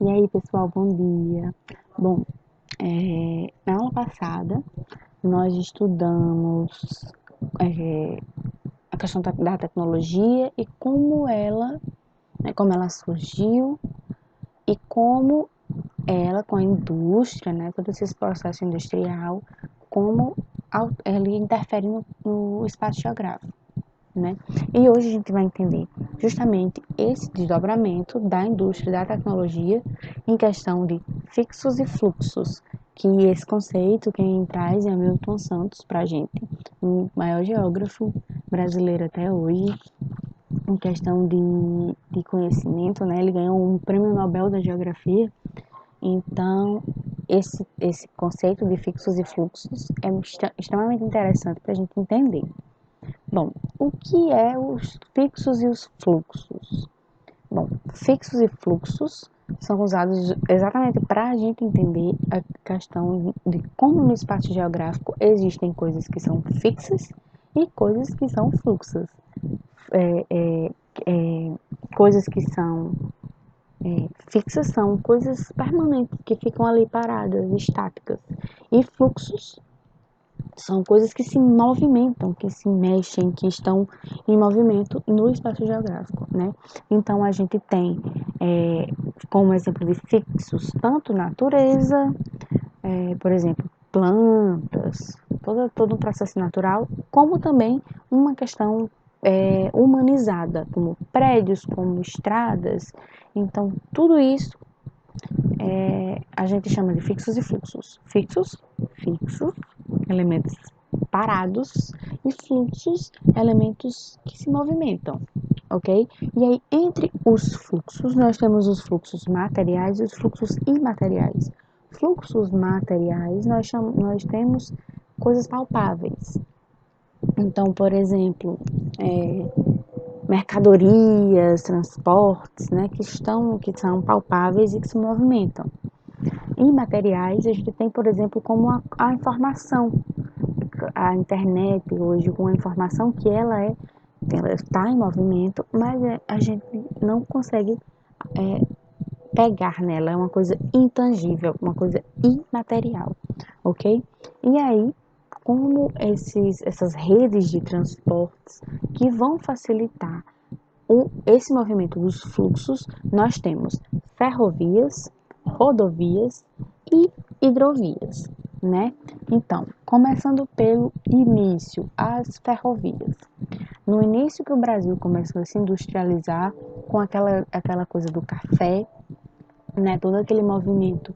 E aí, pessoal, bom dia. Bom, na aula passada nós estudamos é, a questão da tecnologia e como ela surgiu e como ela, com a indústria, né, todo esse processo industrial, como ele interfere no espaço geográfico, né? E hoje a gente vai entender justamente esse desdobramento da indústria da tecnologia em questão de fixos e fluxos, que esse conceito quem traz é Milton Santos para a gente, o maior geógrafo brasileiro até hoje, em questão de conhecimento, né? Ele ganhou um prêmio Nobel da Geografia, então esse conceito de fixos e fluxos é extremamente interessante para a gente entender. Bom, o que é os fixos e os fluxos? Bom, fixos e fluxos são usados exatamente para a gente entender a questão de como no espaço geográfico existem coisas que são fixas e coisas que são fluxas. É, é, é, coisas que são fixas são coisas permanentes, que ficam ali paradas, estáticas. E fluxos são coisas que se movimentam, que se mexem, que estão em movimento no espaço geográfico, né? Então a gente tem como exemplo de fixos tanto natureza, por exemplo, plantas, todo um processo natural, como também uma questão humanizada, como prédios, como estradas. Então tudo isso a gente chama de fixos e fluxos. Fixos, elementos parados, e fluxos, elementos que se movimentam, ok? E aí, entre os fluxos, nós temos os fluxos materiais e os fluxos imateriais. Fluxos materiais, nós temos coisas palpáveis. Então, por exemplo, mercadorias, transportes, né, que são palpáveis e que se movimentam. Em materiais, a gente tem, por exemplo, como a informação. A internet hoje, com a informação que ela está em movimento, mas a gente não consegue pegar nela, é uma coisa intangível, uma coisa imaterial, ok? E aí, como essas redes de transportes que vão facilitar esse movimento dos fluxos, nós temos ferrovias, rodovias e hidrovias, né? Então, começando pelo início, as ferrovias. No início que o Brasil começou a se industrializar com aquela coisa do café, né? Todo aquele movimento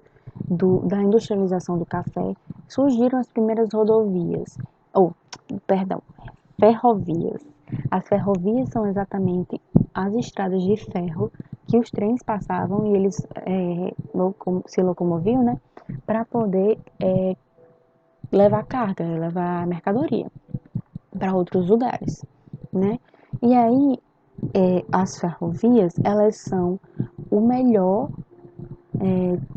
da industrialização do café, surgiram as primeiras rodovias, ou, perdão, ferrovias. As ferrovias são exatamente as estradas de ferro que os trens passavam e eles se locomoviam, né, para poder levar carga, levar mercadoria para outros lugares, né? E aí as ferrovias elas são o melhor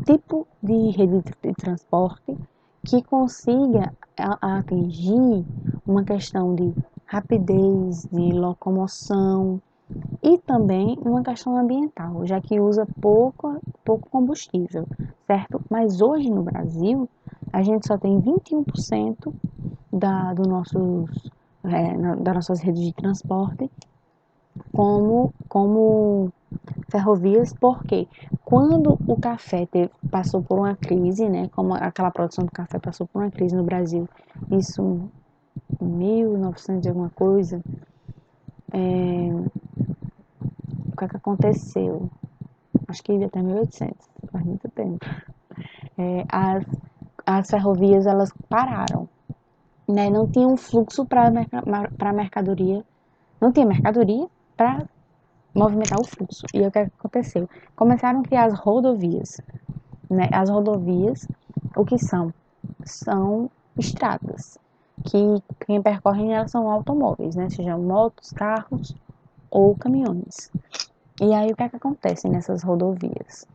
tipo de rede de transporte que consiga atingir uma questão de rapidez, de locomoção e também uma questão ambiental, já que usa pouco combustível, certo? Mas hoje no Brasil, a gente só tem 21% das nossas redes de transporte como ferrovias, porque quando o café passou por uma crise, né, como aquela produção do café passou por uma crise no Brasil, isso em 1900 e alguma coisa, o que é que aconteceu? Acho que até 1800, faz muito tempo. É, as ferrovias elas pararam, né? Não tinha um fluxo para mercadoria, não tinha mercadoria para movimentar o fluxo. E o que aconteceu? Começaram a criar as rodovias, né? As rodovias, o que são? São estradas, que quem percorre elas são automóveis, né? Sejam motos, carros ou caminhões. E aí o que é que acontece nessas rodovias?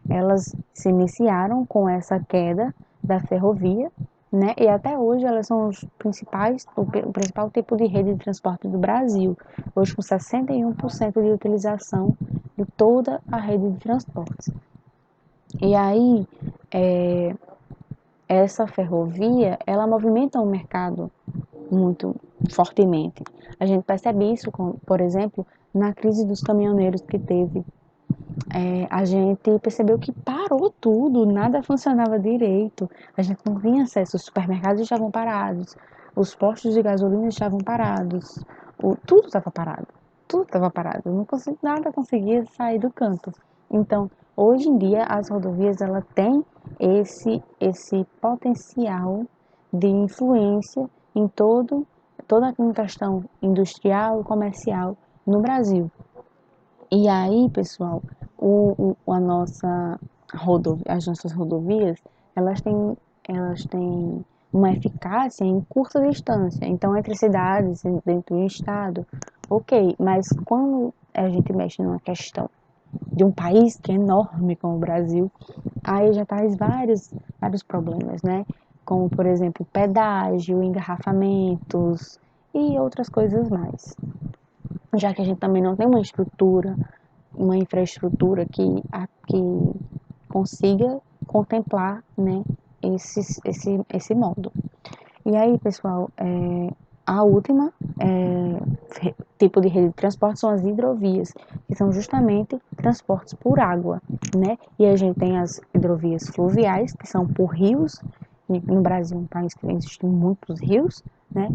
Elas se iniciaram com essa queda da ferrovia, né? E até hoje elas são o principal tipo de rede de transporte do Brasil, hoje com 61% de utilização de toda a rede de transportes. E aí, é, essa ferrovia, ela movimenta o mercado muito fortemente. A gente percebe isso, por exemplo, na crise dos caminhoneiros que teve. A gente percebeu que parou tudo, nada funcionava direito, a gente não tinha acesso, os supermercados estavam parados, os postos de gasolina estavam parados, tudo estava parado, tudo estava parado, nada conseguia sair do canto. Então, hoje em dia, as rodovias ela têm esse potencial de influência em toda a questão industrial e comercial no Brasil. E aí, pessoal, as nossas rodovias, elas têm uma eficácia em curta distância. Então, entre cidades, dentro do estado, ok. Mas quando a gente mexe numa questão de um país que é enorme como o Brasil, aí já traz vários problemas, né? Como, por exemplo, pedágio, engarrafamentos e outras coisas mais. Já que a gente também não tem uma infraestrutura que consiga contemplar, né, esse modo. E aí, pessoal, a última tipo de rede de transporte são as hidrovias, que são justamente transportes por água, né? E a gente tem as hidrovias fluviais, que são por rios, e no Brasil, um país que existem muitos rios, né?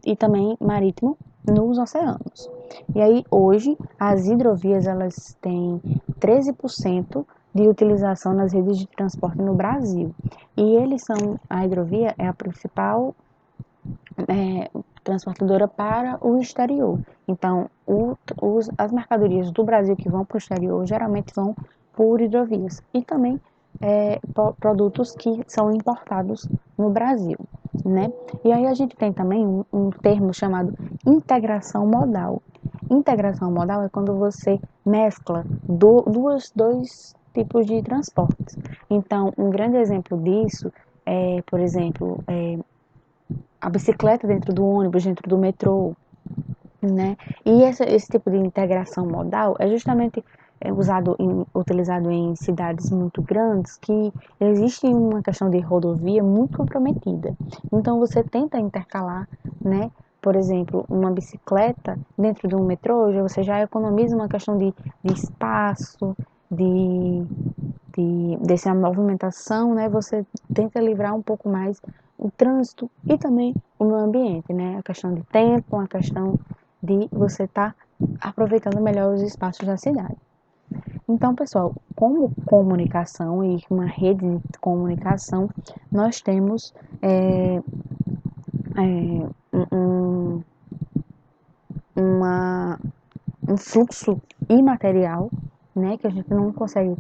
E também marítimo nos oceanos. E aí, hoje, as hidrovias, elas têm 13% de utilização nas redes de transporte no Brasil. E a hidrovia é a principal transportadora para o exterior. Então, as mercadorias do Brasil que vão para o exterior geralmente vão por hidrovias. E também produtos que são importados no Brasil, né? E aí a gente tem também um termo chamado integração modal. Integração modal é quando você mescla dois tipos de transportes. Então, um grande exemplo disso é, por exemplo, a bicicleta dentro do ônibus, dentro do metrô, né? E esse tipo de integração modal é justamente utilizado em cidades muito grandes que existe uma questão de rodovia muito comprometida. Então você tenta intercalar, né? Por exemplo, uma bicicleta dentro de um metrô, você já economiza uma questão de espaço, de, dessa movimentação, né? Você tenta livrar um pouco mais o trânsito e também o meio ambiente, né? A questão de tempo, a questão de você estar aproveitando melhor os espaços da cidade. Então, pessoal, como comunicação e uma rede de comunicação, nós temos um, uma, um fluxo imaterial, né, que a gente não consegue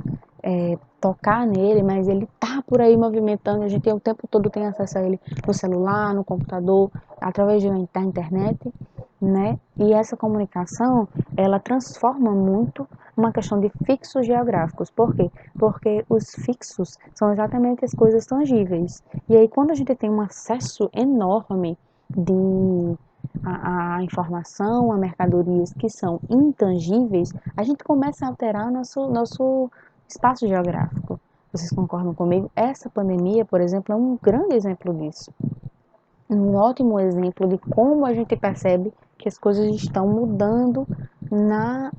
tocar nele, mas ele tá por aí movimentando, a gente o tempo todo tem acesso a ele no celular, no computador, através da internet, né? E essa comunicação, ela transforma muito uma questão de fixos geográficos. Por quê? Porque os fixos são exatamente as coisas tangíveis. E aí, quando a gente tem um acesso enorme de a informação, a mercadorias que são intangíveis, a gente começa a alterar nosso espaço geográfico. Vocês concordam comigo? Essa pandemia, por exemplo, é um grande exemplo disso. Um ótimo exemplo de como a gente percebe que as coisas estão mudando na,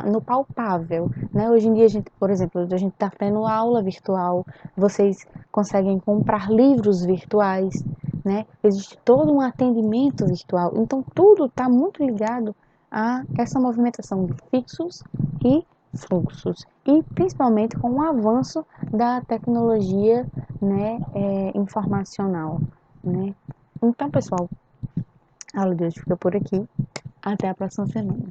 no palpável, né? Hoje em dia, por exemplo, a gente está tendo aula virtual, vocês conseguem comprar livros virtuais, né? Existe todo um atendimento virtual. Então, tudo está muito ligado a essa movimentação de fixos e fluxos. E principalmente com o avanço da tecnologia, né, informacional, né? Então, pessoal, a aula de hoje fica por aqui. Até a próxima semana.